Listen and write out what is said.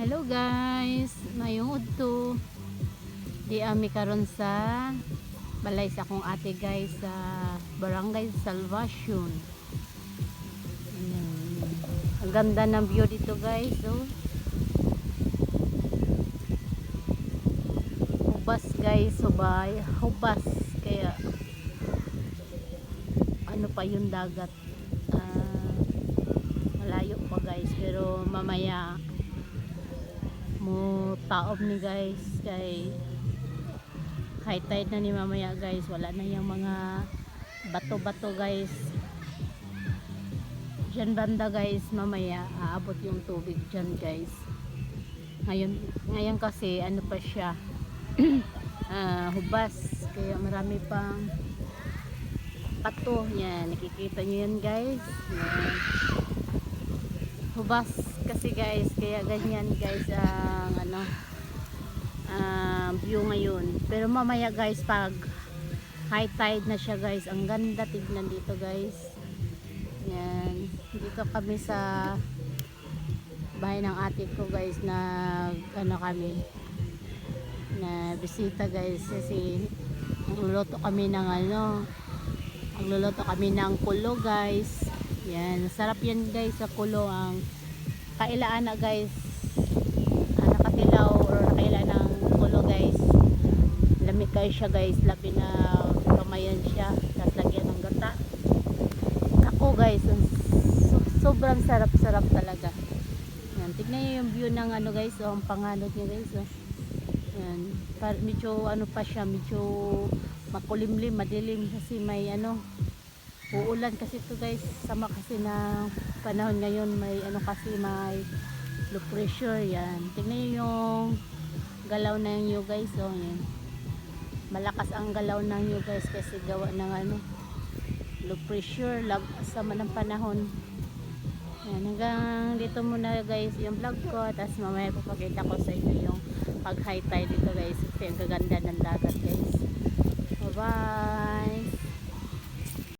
Hello guys, mayong udto. Di ami karon sa balay sa akong ate guys sa Barangay Salvacion. Ayan. Ang ganda ng view dito guys, oh. Hubas guys, hubas kaya ano pa yung dagat. Malayo pa guys, pero mamaya mo taob ni guys kay high tide na ni mamaya guys, wala na yung mga bato-bato guys dyan banda guys, mamaya aabot yung tubig dyan guys. Ngayon kasi ano pa siya hubas kaya marami pang pato. Yan, nakikita nyo yan guys. Yan. Hubas kasi guys, kaya ganyan guys ang view ngayon. Pero mamaya guys pag high tide na siya guys, ang ganda tignan dito guys. Yan, dito kami sa bahay ng ate ko guys, na kami na bisita guys, kasi nagluluto kami ng nagluluto kami ng kulo guys. Yan, sarap yan guys sa kulo. Ang kailaan na guys, nakatilaw or nakailaan ng kulo guys, lamig kayo siya guys, labi na kamayan siya, tapos lagyan ng gata. Ako guys, sobrang sarap talaga. Yan, tignan nyo yung view ng guys, ang panganod niya guys, oh. Yan, medyo pa siya, medyo makulimlim, madilim kasi may uulan kasi ito guys, sama kasi na panahon ngayon, may kasi may low pressure. Yan, tignan nyo yung galaw ng new guys, oh. Yan, malakas ang galaw ng new guys kasi gawa ng low pressure, sama ng panahon. Yan, hanggang dito muna guys yung vlog ko, tapos mamaya papakita ko sa inyo yung pag high tide dito guys, kasi ang gaganda ng dagat guys. Bye bye.